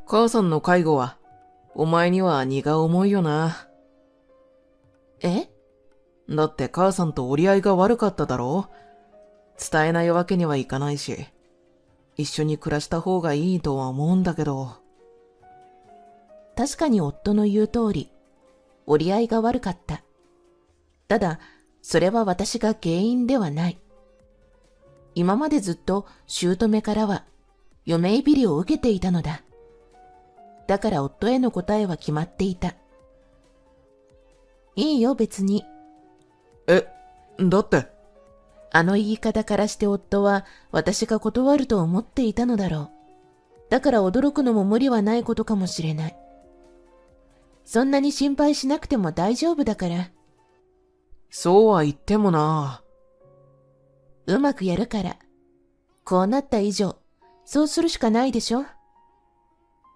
母さんの介護は、お前には荷が重いよな。え？だって母さんと折り合いが悪かっただろう？伝えないわけにはいかないし、一緒に暮らした方がいいとは思うんだけど。確かに夫の言う通り、折り合いが悪かった。ただ、それは私が原因ではない。今までずっと姑からは、嫁いびりを受けていたのだ。だから夫への答えは決まっていた。いいよ別に。だって、あの言い方からして夫は私が断ると思っていたのだろう。だから驚くのも無理はないことかもしれない。そんなに心配しなくても大丈夫だから。そうは言ってもな。うまくやるから。こうなった以上、そうするしかないでしょ。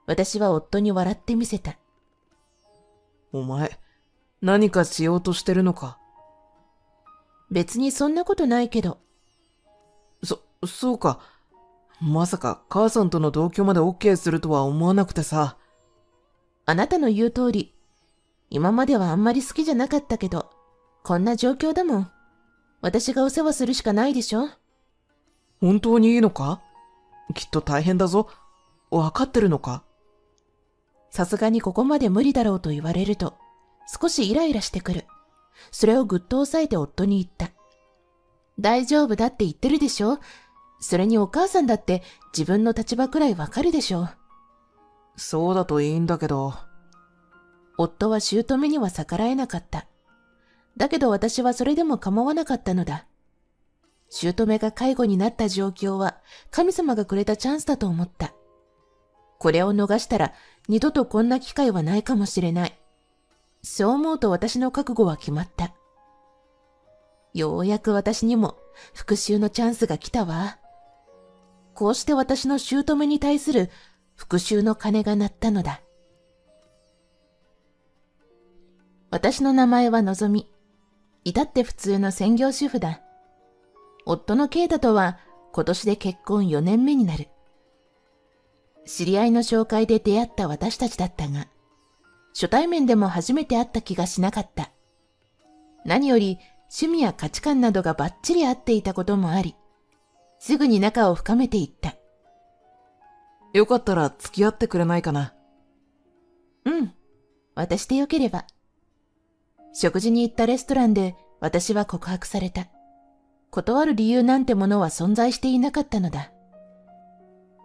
私は夫に笑ってみせた。お前、何かしようとしてるのか？別にそんなことないけど。そうか。まさか母さんとの同居まで OK するとは思わなくてさ。あなたの言う通り、今まではあんまり好きじゃなかったけど、こんな状況だもん。私がお世話するしかないでしょ。本当にいいのか？きっと大変だぞ。わかってるのか？さすがにここまで無理だろうと言われると、少しイライラしてくる。それをぐっと抑えて夫に言った。大丈夫だって言ってるでしょ。それにお母さんだって自分の立場くらいわかるでしょ。そうだといいんだけど。夫は姑には逆らえなかった。だけど私はそれでも構わなかったのだ。姑が介護になった状況は神様がくれたチャンスだと思った。これを逃したら二度とこんな機会はないかもしれない。そう思うと私の覚悟は決まった。ようやく私にも復讐のチャンスが来たわ。こうして私の姑に対する復讐の鐘が鳴ったのだ。私の名前はのぞみ。至って普通の専業主婦だ。夫の啓太とは今年で結婚4年目になる。知り合いの紹介で出会った私たちだったが、初対面でも初めて会った気がしなかった。何より趣味や価値観などがバッチリ合っていたこともあり、すぐに仲を深めていった。よかったら付き合ってくれないかな？うん、私でよければ。食事に行ったレストランで私は告白された。断る理由なんてものは存在していなかったのだ。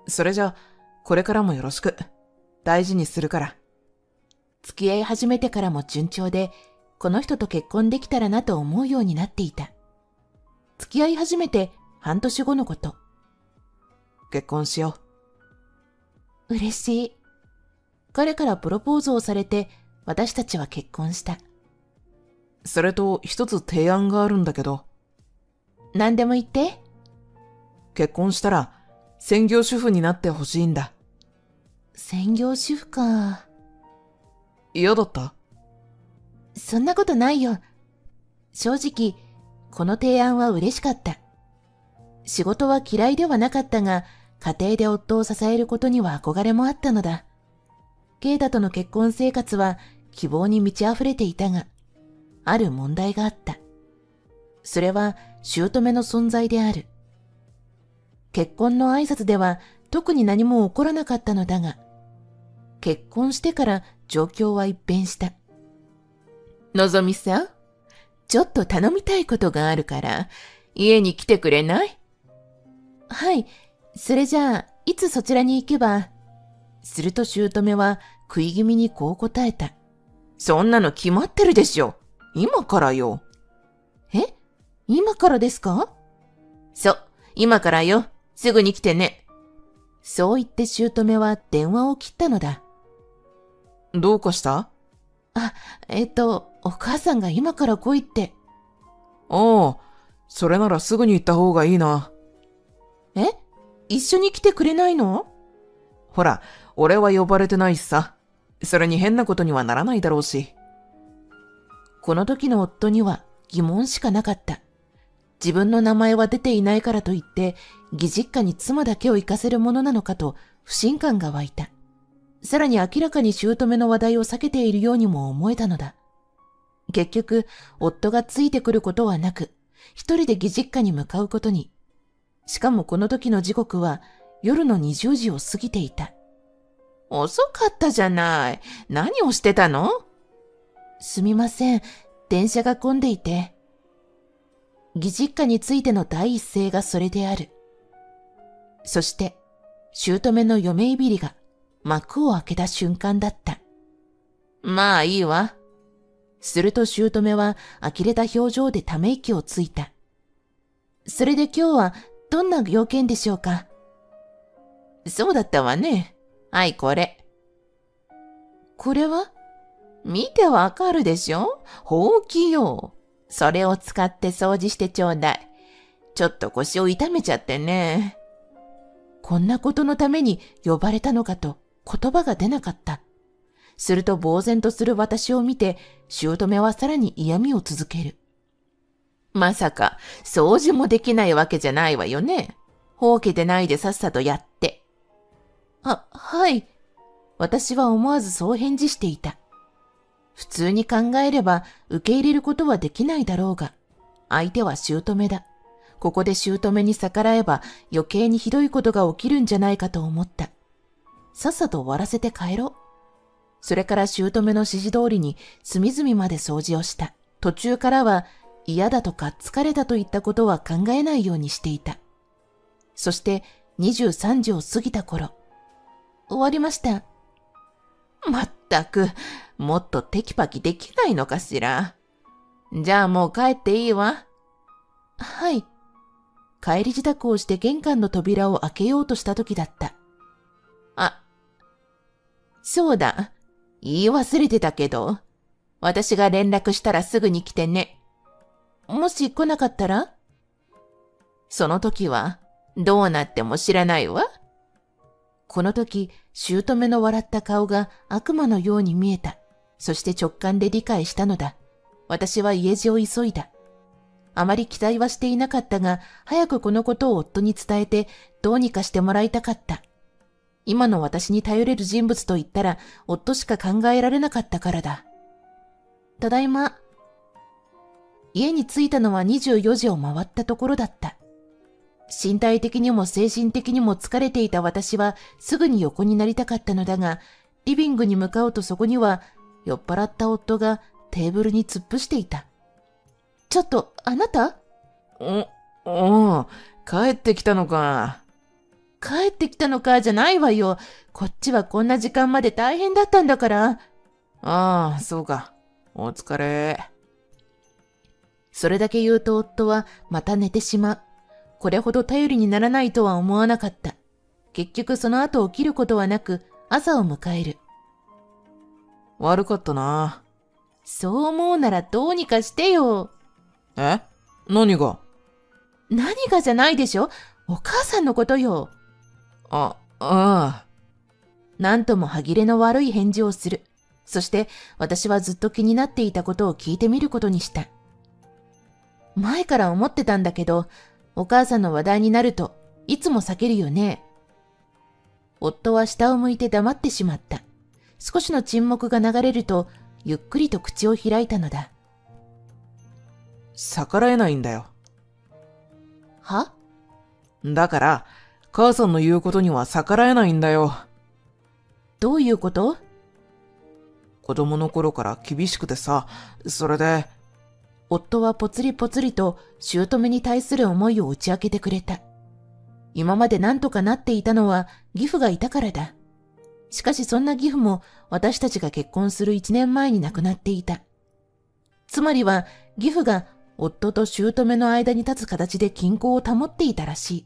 それじゃ、これからもよろしく。大事にするから。付き合い始めてからも順調で、この人と結婚できたらなと思うようになっていた。付き合い始めて半年後のこと。結婚しよう。嬉しい。彼からプロポーズをされて、私たちは結婚した。それと一つ提案があるんだけど。何でも言って。結婚したら専業主婦になってほしいんだ。専業主婦か。嫌だった？そんなことないよ。正直、この提案は嬉しかった。仕事は嫌いではなかったが、家庭で夫を支えることには憧れもあったのだ。啓太との結婚生活は希望に満ち溢れていたが、ある問題があった。それは姑の存在である。結婚の挨拶では特に何も起こらなかったのだが、結婚してから状況は一変した。のぞみさん、ちょっと頼みたいことがあるから、家に来てくれない？はい、それじゃあ、いつそちらに行けば？すると姑は食い気味にこう答えた。そんなの決まってるでしょ。今からよ。え？今からですか？そう、今からよ。すぐに来てね。そう言って姑は電話を切ったのだ。どうかした？あ、お母さんが今から来いって。ああ、それならすぐに行った方がいいな。え？一緒に来てくれないの？ほら、俺は呼ばれてないしさ。それに変なことにはならないだろうし。この時の夫には疑問しかなかった。自分の名前は出ていないからといって、義実家に妻だけを行かせるものなのかと不信感が湧いた。さらに明らかに姑の話題を避けているようにも思えたのだ。結局、夫がついてくることはなく、一人で義実家に向かうことに。しかもこの時の時刻は夜の20時を過ぎていた。遅かったじゃない。何をしてたの？すみません。電車が混んでいて。義実家についての第一声がそれである。そして、姑の嫁いびりが幕を開けた瞬間だった。まあいいわ。すると姑は呆れた表情でため息をついた。それで今日はどんな要件でしょうか？そうだったわね。はい、これ。これは？見てわかるでしょ？ほうきよ。それを使って掃除してちょうだい。ちょっと腰を痛めちゃってね。こんなことのために呼ばれたのかと言葉が出なかった。すると呆然とする私を見て、姑はさらに嫌味を続ける。まさか、掃除もできないわけじゃないわよね。ほうけてないでさっさとやって。はい。私は思わずそう返事していた。普通に考えれば受け入れることはできないだろうが、相手は姑だ。ここで姑に逆らえば余計にひどいことが起きるんじゃないかと思った。さっさと終わらせて帰ろう。それから姑の指示通りに隅々まで掃除をした。途中からは嫌だとか疲れたといったことは考えないようにしていた。そして23時を過ぎた頃、終わりました。まったく、もっとテキパキできないのかしら。じゃあもう帰っていいわ。はい。帰り支度をして玄関の扉を開けようとした時だった。そうだ。言い忘れてたけど、私が連絡したらすぐに来てね。もし来なかったら？その時はどうなっても知らないわ。この時、姑の笑った顔が悪魔のように見えた。そして直感で理解したのだ。私は家路を急いだ。あまり期待はしていなかったが、早くこのことを夫に伝えて、どうにかしてもらいたかった。今の私に頼れる人物と言ったら、夫しか考えられなかったからだ。ただいま。家に着いたのは24時を回ったところだった。身体的にも精神的にも疲れていた私はすぐに横になりたかったのだが、リビングに向かうとそこには酔っ払った夫がテーブルに突っ伏していた。ちょっと、あなた？帰ってきたのか。帰ってきたのかじゃないわよ。こっちはこんな時間まで大変だったんだから。ああ、そうか。お疲れ。それだけ言うと夫はまた寝てしまう。これほど頼りにならないとは思わなかった。結局その後起きることはなく朝を迎える。悪かったな。そう思うならどうにかしてよ。え？何が？何がじゃないでしょ。お母さんのことよ。ああ。なんとも歯切れの悪い返事をする。そして私はずっと気になっていたことを聞いてみることにした。前から思ってたんだけど、お母さんの話題になるといつも避けるよね。夫は下を向いて黙ってしまった。少しの沈黙が流れると、ゆっくりと口を開いたのだ。逆らえないんだよ。は？だから、母さんの言うことには逆らえないんだよ。どういうこと？子供の頃から厳しくてさ、それで。夫はぽつりぽつりと姑に対する思いを打ち明けてくれた。今まで何とかなっていたのは義父がいたからだ。しかしそんな義父も私たちが結婚する1年前に亡くなっていた。つまりは義父が夫と姑の間に立つ形で均衡を保っていたらし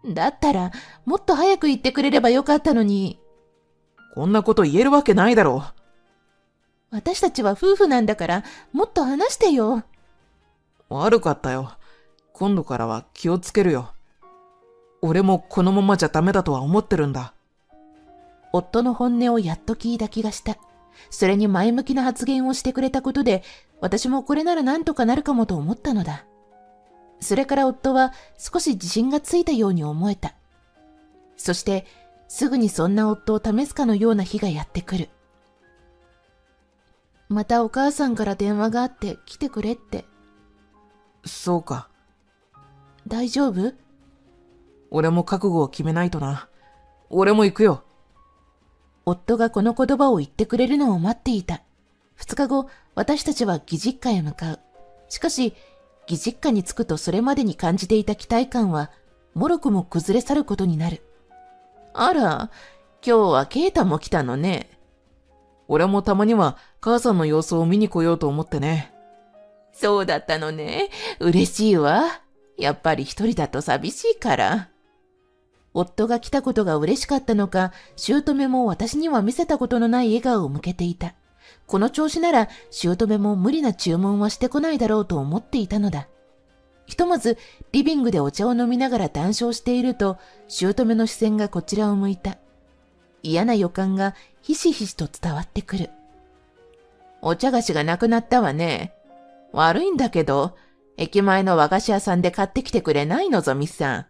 い。だったらもっと早く言ってくれればよかったのに。こんなこと言えるわけないだろう。私たちは夫婦なんだからもっと話してよ。悪かったよ。今度からは気をつけるよ。俺もこのままじゃダメだとは思ってるんだ。夫の本音をやっと聞いた気がした。それに前向きな発言をしてくれたことで、私もこれならなんとかなるかもと思ったのだ。それから夫は少し自信がついたように思えた。そしてすぐにそんな夫を試すかのような日がやってくる。またお母さんから電話があって来てくれって。そうか。大丈夫？俺も覚悟を決めないとな。俺も行くよ。夫がこの言葉を言ってくれるのを待っていた。2日後、私たちは義実家へ向かう。しかし、義実家に着くとそれまでに感じていた期待感は、もろくも崩れ去ることになる。あら、今日はケイタも来たのね。俺もたまには母さんの様子を見に来ようと思ってね。そうだったのね。嬉しいわ。やっぱり一人だと寂しいから。夫が来たことが嬉しかったのか、姑も私には見せたことのない笑顔を向けていた。この調子なら、姑も無理な注文はしてこないだろうと思っていたのだ。ひとまず、リビングでお茶を飲みながら談笑していると、姑の視線がこちらを向いた。嫌な予感がひしひしと伝わってくる。お茶菓子がなくなったわね。悪いんだけど、駅前の和菓子屋さんで買ってきてくれないのぞみさん。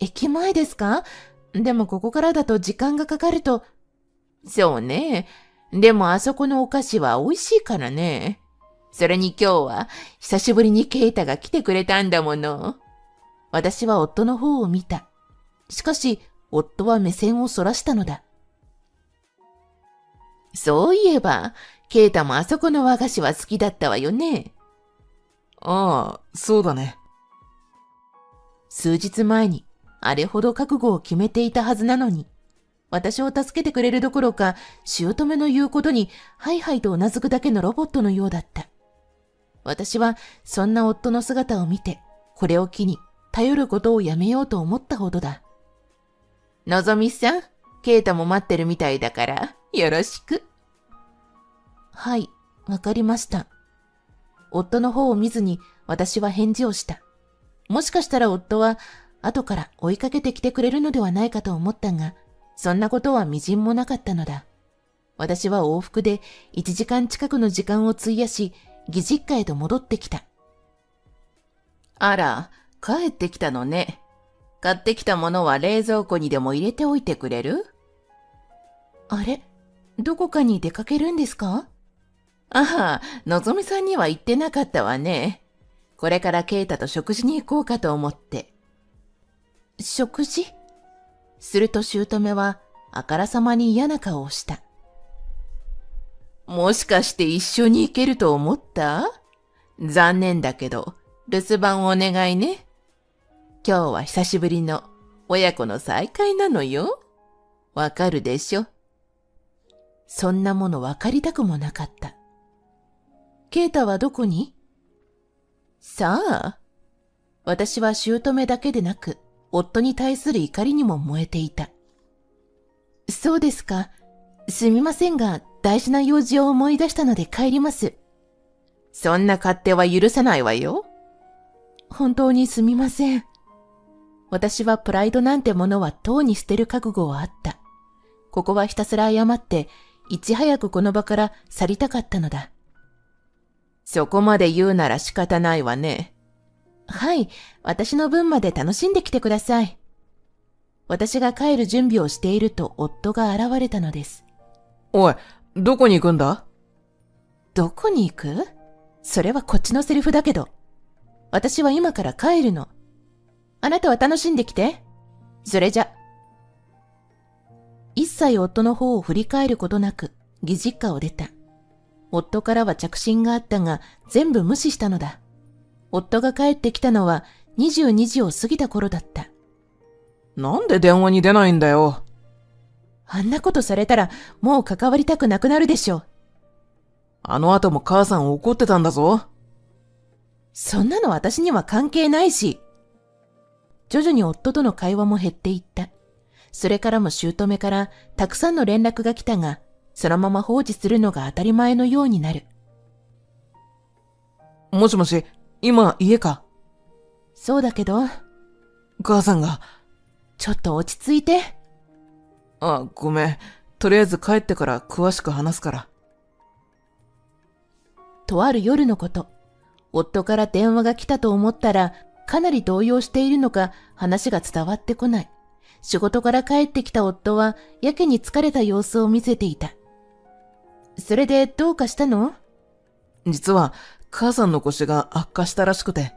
駅前ですか？でもここからだと時間がかかると。そうね。でもあそこのお菓子は美味しいからね。それに今日は久しぶりにケイタが来てくれたんだもの。私は夫の方を見た。しかし夫は目線をそらしたのだ。そういえば、ケイタもあそこの和菓子は好きだったわよね。ああ、そうだね。数日前にあれほど覚悟を決めていたはずなのに、私を助けてくれるどころか、姑の言うことにはいはいとうなずくだけのロボットのようだった。私はそんな夫の姿を見て、これを機に頼ることをやめようと思ったほどだ。のぞみさん、ケイタも待ってるみたいだから、よろしく。はい、わかりました。夫の方を見ずに私は返事をした。もしかしたら夫は後から追いかけてきてくれるのではないかと思ったが、そんなことはみじんもなかったのだ。私は往復で1時間近くの時間を費やし、義実家へと戻ってきた。あら、帰ってきたのね。買ってきたものは冷蔵庫にでも入れておいてくれる？あれ、どこかに出かけるんですか？ああ、のぞみさんには言ってなかったわね。これからケイタと食事に行こうかと思って。食事？すると姑はあからさまに嫌な顔をした。もしかして一緒に行けると思った？残念だけど、留守番をお願いね。今日は久しぶりの親子の再会なのよ。わかるでしょ？そんなものわかりたくもなかった。ケイタはどこに？さあ。私は姑だけでなく、夫に対する怒りにも燃えていた。そうですか。すみませんが、大事な用事を思い出したので帰ります。そんな勝手は許さないわよ。本当にすみません。私はプライドなんてものはとうに捨てる覚悟はあった。ここはひたすら謝って、いち早くこの場から去りたかったのだ。そこまで言うなら仕方ないわね。はい、私の分まで楽しんできてください。私が帰る準備をしていると夫が現れたのです。おい、どこに行くんだ？どこに行く？それはこっちのセリフだけど。私は今から帰るの。あなたは楽しんできて。それじゃ。一切夫の方を振り返ることなく、義実家を出た。夫からは着信があったが、全部無視したのだ。夫が帰ってきたのは22時を過ぎた頃だった。なんで電話に出ないんだよ。あんなことされたらもう関わりたくなくなるでしょ。あの後も母さん怒ってたんだぞ。そんなの私には関係ないし。徐々に夫との会話も減っていった。それからも姑からたくさんの連絡が来たが、そのまま放置するのが当たり前のようになる。もしもし、今家か？そうだけど。母さんが。ちょっと落ち着いて。あ、ごめん。とりあえず帰ってから詳しく話すから。とある夜のこと。夫から電話が来たと思ったら、かなり動揺しているのか話が伝わってこない。仕事から帰ってきた夫はやけに疲れた様子を見せていた。それでどうかしたの？実は、母さんの腰が悪化したらしくて。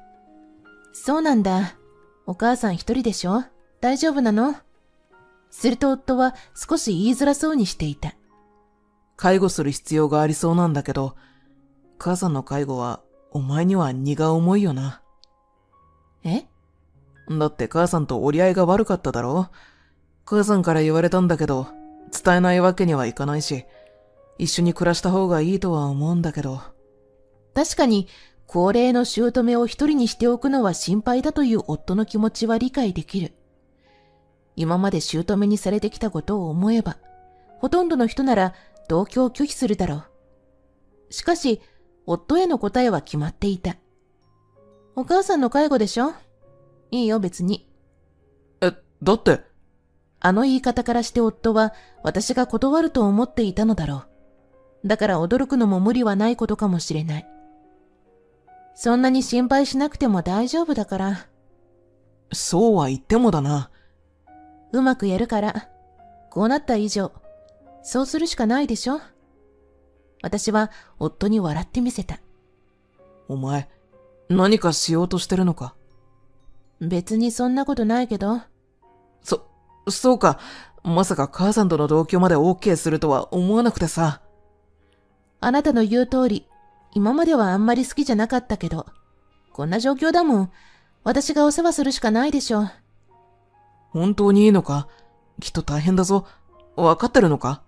そうなんだ。お母さん一人でしょ？大丈夫なの？すると夫は少し言いづらそうにしていた。介護する必要がありそうなんだけど、母さんの介護は、お前には荷が重いよな。え？だって母さんと折り合いが悪かっただろ？母さんから言われたんだけど、伝えないわけにはいかないし、一緒に暮らした方がいいとは思うんだけど。確かに、高齢の姑を一人にしておくのは心配だという夫の気持ちは理解できる。今まで姑にされてきたことを思えば、ほとんどの人なら同居を拒否するだろう。しかし、夫への答えは決まっていた。お母さんの介護でしょ？いいよ別に。だって。あの言い方からして夫は私が断ると思っていたのだろう。だから驚くのも無理はないことかもしれない。そんなに心配しなくても大丈夫だから。そうは言ってもだな。うまくやるから。こうなった以上、そうするしかないでしょ。私は夫に笑ってみせた。お前、何かしようとしてるのか？別にそんなことないけど。そうか。まさか母さんとの同居まで OK するとは思わなくてさ。あなたの言う通り、今まではあんまり好きじゃなかったけど、こんな状況だもん。私がお世話するしかないでしょ。本当にいいのか？きっと大変だぞ。わかってるのか？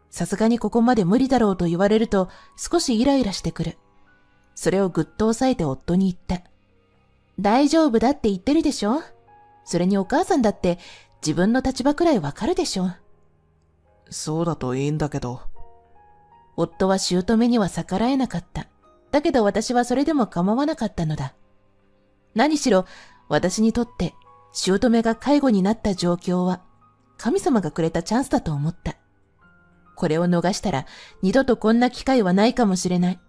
さすがにここまで無理だろうと言われると少しイライラしてくる。それをぐっと抑えて夫に言った。大丈夫だって言ってるでしょ。それにお母さんだって自分の立場くらいわかるでしょ。そうだといいんだけど。夫は姑には逆らえなかった。だけど私はそれでも構わなかったのだ。何しろ私にとって姑が介護になった状況は神様がくれたチャンスだと思った。これを逃したら二度とこんな機会はないかもしれない。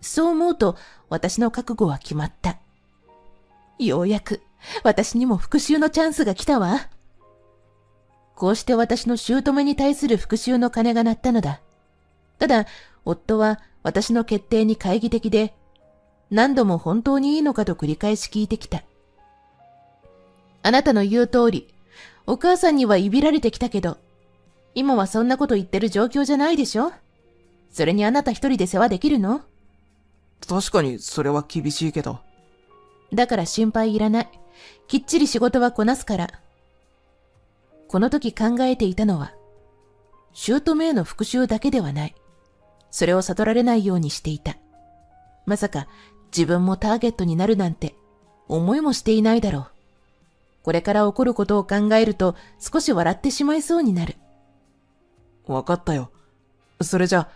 そう思うと私の覚悟は決まった。ようやく私にも復讐のチャンスが来たわ。こうして私の姑に対する復讐の鐘が鳴ったのだ。ただ、夫は私の決定に懐疑的で、何度も本当にいいのかと繰り返し聞いてきた。あなたの言う通り、お母さんにはいびられてきたけど、今はそんなこと言ってる状況じゃないでしょ？それにあなた一人で世話できるの？確かにそれは厳しいけど。だから心配いらない。きっちり仕事はこなすから。この時考えていたのは、姑への復讐だけではない。それを悟られないようにしていた。まさか自分もターゲットになるなんて思いもしていないだろう。これから起こることを考えると少し笑ってしまいそうになる。わかったよ。それじゃ、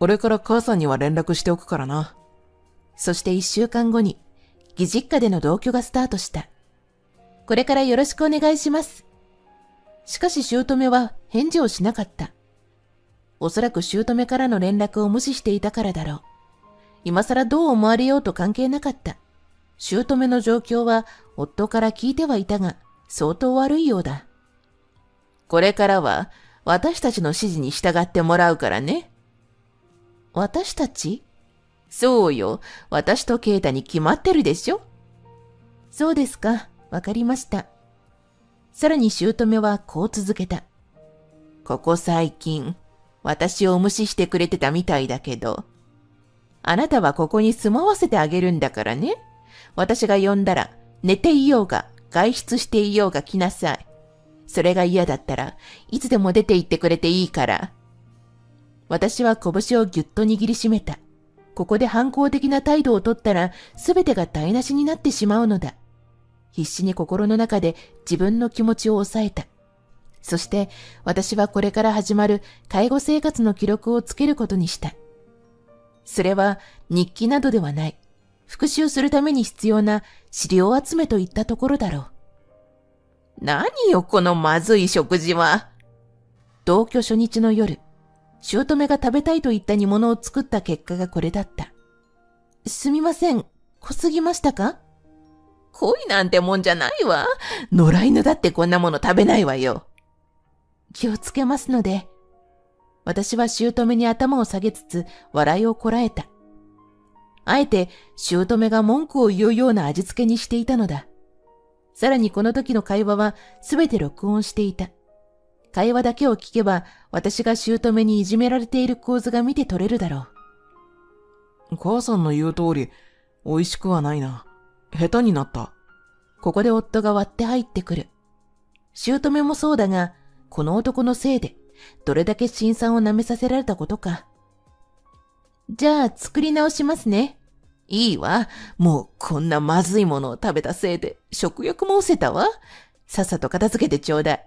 俺から母さんには連絡しておくからな。そして1週間後に、義実家での同居がスタートした。これからよろしくお願いします。しかし姑は返事をしなかった。おそらく姑からの連絡を無視していたからだろう。今更どう思われようと関係なかった。姑の状況は夫から聞いてはいたが、相当悪いようだ。これからは私たちの指示に従ってもらうからね。私たち？そうよ。私とケイタに決まってるでしょ。そうですか。わかりました。さらに姑はこう続けた。ここ最近、私を無視してくれてたみたいだけど、あなたはここに住まわせてあげるんだからね。私が呼んだら、寝ていようが、外出していようが来なさい。それが嫌だったらいつでも出て行ってくれていいから。私は拳をぎゅっと握りしめた。ここで反抗的な態度をとったら全てが台無しになってしまうのだ。必死に心の中で自分の気持ちを抑えた。そして私はこれから始まる介護生活の記録をつけることにした。それは日記などではない。復習するために必要な資料集めといったところだろう。何よこのまずい食事は。同居初日の夜、姑が食べたいと言った煮物を作った結果がこれだった。すみません、濃すぎましたか？恋なんてもんじゃないわ。野良犬だってこんなもの食べないわよ。気をつけますので。私は姑に頭を下げつつ笑いをこらえた。あえて姑が文句を言うような味付けにしていたのだ。さらにこの時の会話はすべて録音していた。会話だけを聞けば私が姑にいじめられている構図が見て取れるだろう。母さんの言う通り、美味しくはないな。下手になった。ここで夫が割って入ってくる。姑もそうだが、この男のせいで、どれだけ辛酸を舐めさせられたことか。じゃあ作り直しますね。いいわ。もうこんなまずいものを食べたせいで食欲も失せたわ。さっさと片付けてちょうだい。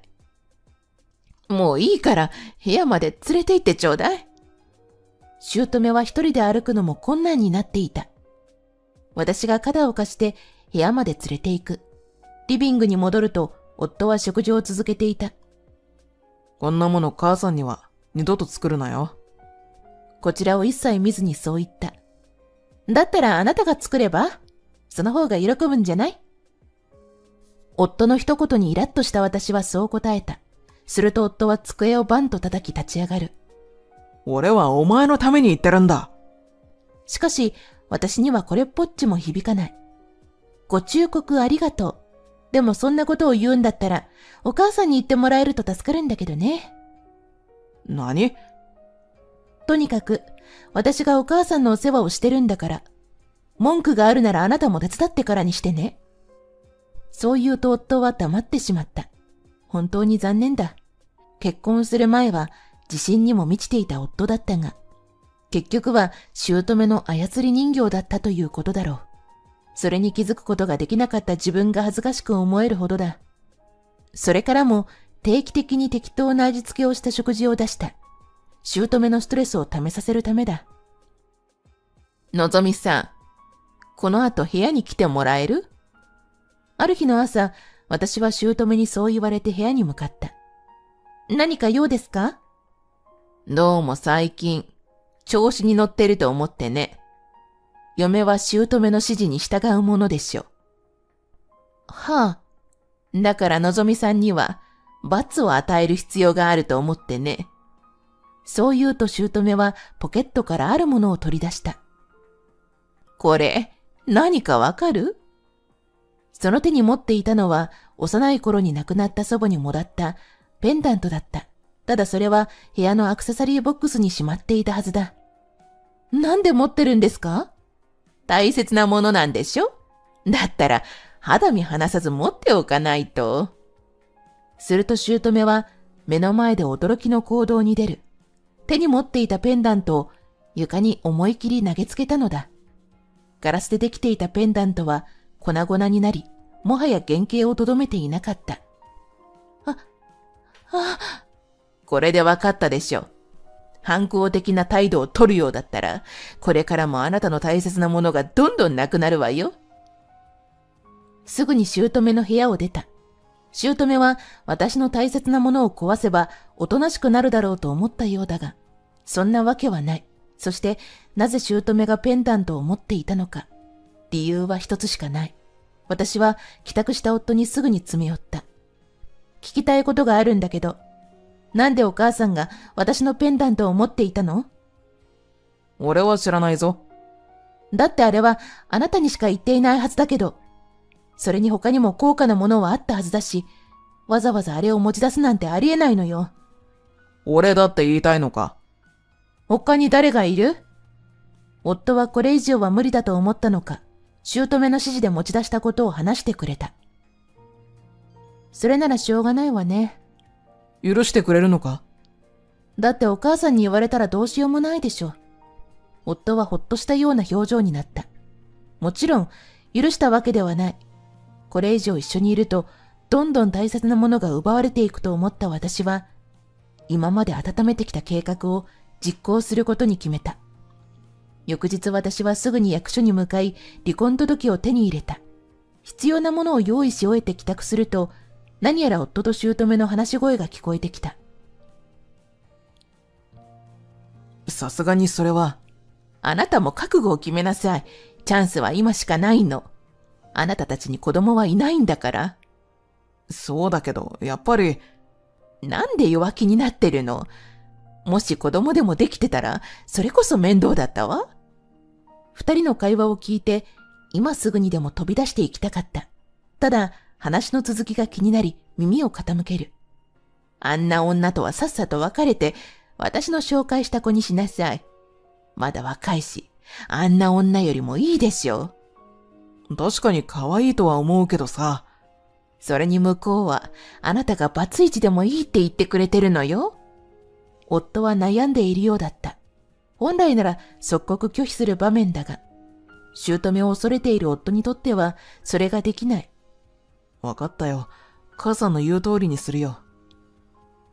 もういいから部屋まで連れて行ってちょうだい。姑は一人で歩くのも困難になっていた。私が肩を貸して部屋まで連れて行く。リビングに戻ると夫は食事を続けていた。こんなもの母さんには二度と作るなよ。こちらを一切見ずにそう言った。だったらあなたが作れば？その方が喜ぶんじゃない？夫の一言にイラッとした私はそう答えた。すると夫は机をバンと叩き立ち上がる。俺はお前のために言ってるんだ。しかし、私にはこれっぽっちも響かない。ご忠告ありがとう。でもそんなことを言うんだったら、お母さんに言ってもらえると助かるんだけどね。何？とにかく、私がお母さんのお世話をしてるんだから、文句があるならあなたも手伝ってからにしてね。そう言うと夫は黙ってしまった。本当に残念だ。結婚する前は自信にも満ちていた夫だったが、結局は姑の操り人形だったということだろう。それに気づくことができなかった自分が恥ずかしく思えるほどだ。それからも定期的に適当な味付けをした食事を出した。姑のストレスを溜めさせるためだ。のぞみさん、この後部屋に来てもらえる？ある日の朝、私は姑にそう言われて部屋に向かった。何か用ですか？どうも最近、調子に乗ってると思ってね。嫁は姑の指示に従うものでしょ。はあ。だからのぞみさんには罰を与える必要があると思ってね。そう言うと姑はポケットからあるものを取り出した。これ、何かわかる？その手に持っていたのは幼い頃に亡くなった祖母にもらったペンダントだった。ただそれは部屋のアクセサリーボックスにしまっていたはずだ。なんで持ってるんですか？大切なものなんでしょ？だったら肌身離さず持っておかないと。すると姑は目の前で驚きの行動に出る。手に持っていたペンダントを床に思い切り投げつけたのだ。ガラスでできていたペンダントは粉々になり、もはや原型をとどめていなかった。これでわかったでしょ。反抗的な態度を取るようだったら、これからもあなたの大切なものがどんどんなくなるわよ。すぐに姑の部屋を出た。姑は私の大切なものを壊せばおとなしくなるだろうと思ったようだが、そんなわけはない。そしてなぜ姑がペンダントを持っていたのか。理由は一つしかない。私は帰宅した夫にすぐに詰め寄った。聞きたいことがあるんだけど、なんでお母さんが私のペンダントを持っていたの？俺は知らないぞ。だってあれはあなたにしか言っていないはずだけど、それに他にも高価なものはあったはずだし、わざわざあれを持ち出すなんてありえないのよ。俺だって言いたいのか？他に誰がいる？夫はこれ以上は無理だと思ったのか、姑の指示で持ち出したことを話してくれた。それならしょうがないわね。許してくれるのか？だってお母さんに言われたらどうしようもないでしょ。夫はほっとしたような表情になった。もちろん、許したわけではない。これ以上一緒にいると、どんどん大切なものが奪われていくと思った私は、今まで温めてきた計画を実行することに決めた。翌日私はすぐに役所に向かい、離婚届を手に入れた。必要なものを用意し終えて帰宅すると、何やら夫と姑の話し声が聞こえてきた。さすがにそれは。あなたも覚悟を決めなさい。チャンスは今しかないの。あなたたちに子供はいないんだから。そうだけど、やっぱり。なんで弱気になってるの？もし子供でもできてたら、それこそ面倒だったわ。二人の会話を聞いて、今すぐにでも飛び出していきたかった。ただ、話の続きが気になり、耳を傾ける。あんな女とはさっさと別れて、私の紹介した子にしなさい。まだ若いし、あんな女よりもいいでしょ。確かに可愛いとは思うけどさ。それに向こうは、あなたがバツイチでもいいって言ってくれてるのよ。夫は悩んでいるようだった。本来なら即刻拒否する場面だが、姑を恐れている夫にとっては、それができない。わかったよ。母さんの言う通りにするよ。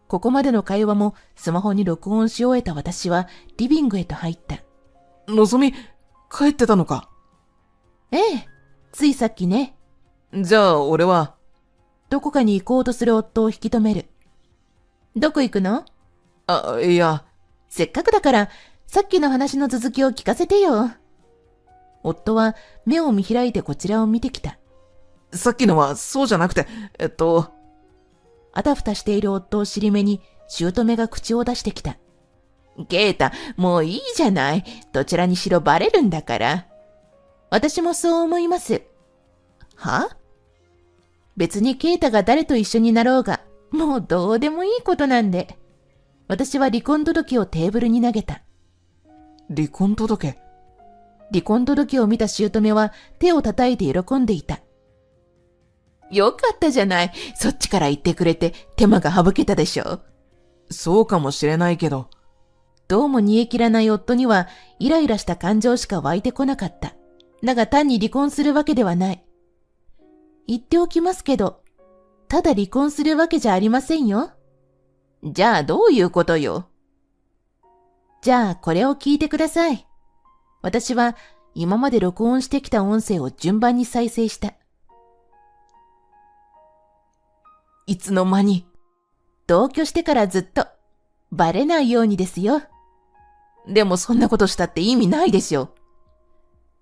ここまでの会話もスマホに録音し終えた私はリビングへと入った。のぞみ、帰ってたのか？ええ、ついさっきね。じゃあ俺は。どこかに行こうとする夫を引き止める。どこ行くの？いや。せっかくだから、さっきの話の続きを聞かせてよ。夫は目を見開いてこちらを見てきた。さっきのはそうじゃなくて、あたふたしている夫を尻目に、姑が口を出してきた。ケイタ、もういいじゃない。どちらにしろバレるんだから。私もそう思います。は？別にケイタが誰と一緒になろうが、もうどうでもいいことなんで。私は離婚届をテーブルに投げた。離婚届？離婚届を見た姑は手を叩いて喜んでいた。よかったじゃない。そっちから言ってくれて手間が省けたでしょ。そうかもしれないけど。どうも煮え切らない夫にはイライラした感情しか湧いてこなかった。だが単に離婚するわけではない。言っておきますけど、ただ離婚するわけじゃありませんよ。じゃあどういうことよ。じゃあこれを聞いてください。私は今まで録音してきた音声を順番に再生した。いつの間に。同居してからずっと。バレないようにですよ。でもそんなことしたって意味ないでしょ。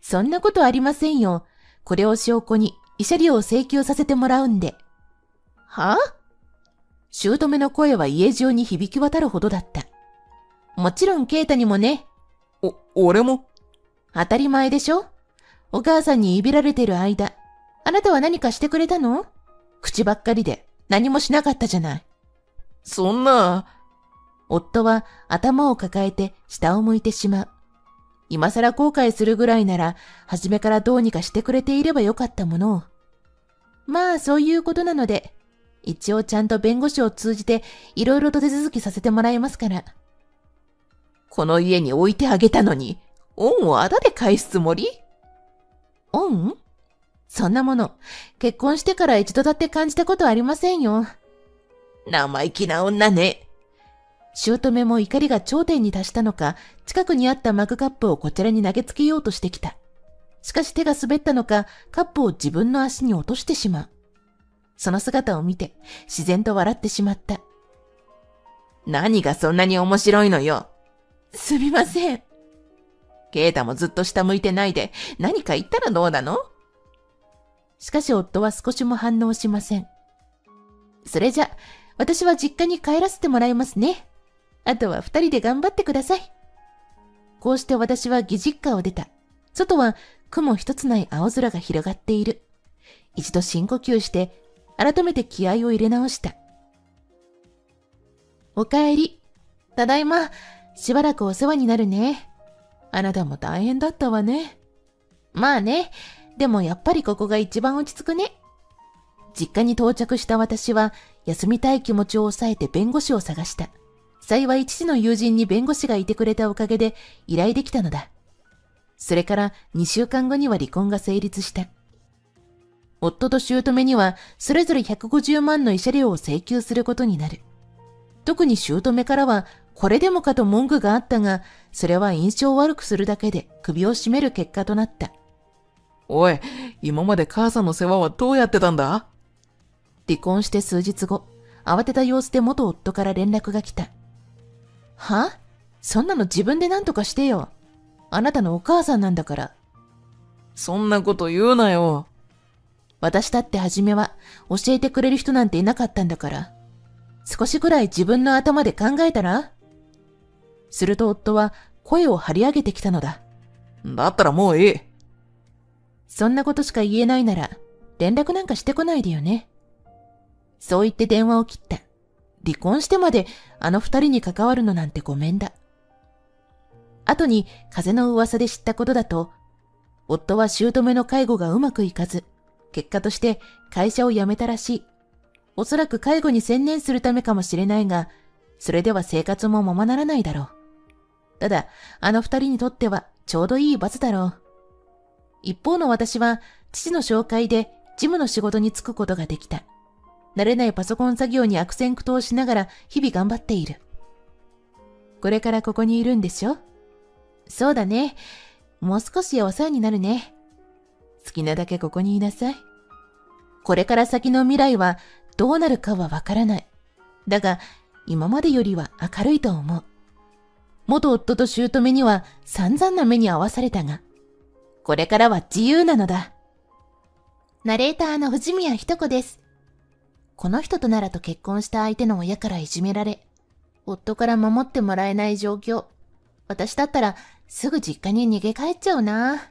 そんなことありませんよ。これを証拠に慰謝料を請求させてもらうんで。は？姑の声は家中に響き渡るほどだった。もちろんケイタにもね。俺も？当たり前でしょ？お母さんにいびられてる間、あなたは何かしてくれたの？口ばっかりで何もしなかったじゃない。そんな。夫は頭を抱えて下を向いてしまう。今更後悔するぐらいなら、初めからどうにかしてくれていればよかったものを。まあそういうことなので、一応ちゃんと弁護士を通じていろいろと手続きさせてもらいますから。この家に置いてあげたのに、恩をあだで返すつもり？恩？そんなもの、結婚してから一度だって感じたことありませんよ。生意気な女ね。姑も怒りが頂点に達したのか、近くにあったマグカップをこちらに投げつけようとしてきた。しかし手が滑ったのか、カップを自分の足に落としてしまう。その姿を見て、自然と笑ってしまった。何がそんなに面白いのよ。すみません。ケイタもずっと下向いてないで、何か言ったらどうなの？しかし夫は少しも反応しません。それじゃ、私は実家に帰らせてもらいますね。あとは二人で頑張ってください。こうして私は義実家を出た。外は雲一つない青空が広がっている。一度深呼吸して、改めて気合を入れ直した。おかえり。ただいま。しばらくお世話になるね。あなたも大変だったわね。まあね。でもやっぱりここが一番落ち着くね。実家に到着した私は、休みたい気持ちを抑えて弁護士を探した。幸い父の友人に弁護士がいてくれたおかげで依頼できたのだ。それから2週間後には離婚が成立した。夫と姑にはそれぞれ150万の慰謝料を請求することになる。特に姑からはこれでもかと文句があったが、それは印象を悪くするだけで首を絞める結果となった。おい、今まで母さんの世話はどうやってたんだ？離婚して数日後、慌てた様子で元夫から連絡が来た。は？そんなの自分で何とかしてよ。あなたのお母さんなんだから。そんなこと言うなよ。私だって初めは教えてくれる人なんていなかったんだから。少しくらい自分の頭で考えたら？すると夫は声を張り上げてきたのだ。だったらもういい。そんなことしか言えないなら、連絡なんかしてこないでよね。そう言って電話を切った。離婚してまであの二人に関わるのなんてごめんだ。後に風の噂で知ったことだと、夫は姑の介護がうまくいかず、結果として会社を辞めたらしい。おそらく介護に専念するためかもしれないが、それでは生活もままならないだろう。ただ、あの二人にとってはちょうどいい罰だろう。一方の私は、父の紹介で事務の仕事に就くことができた。慣れないパソコン作業に悪戦苦闘しながら日々頑張っている。これからここにいるんでしょ？そうだね。もう少しお世話になるね。好きなだけここにいなさい。これから先の未来はどうなるかはわからない。だが、今までよりは明るいと思う。元夫と姑には散々な目に遭わされたが、これからは自由なのだ。ナレーターの藤宮ひと子です。この人とならと結婚した相手の親からいじめられ、夫から守ってもらえない状況。私だったらすぐ実家に逃げ帰っちゃうな。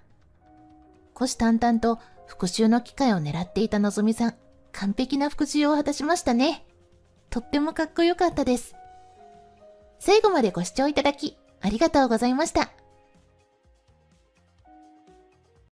虎視眈々と復讐の機会を狙っていたのぞみさん、完璧な復讐を果たしましたね。とってもかっこよかったです。最後までご視聴いただきありがとうございました。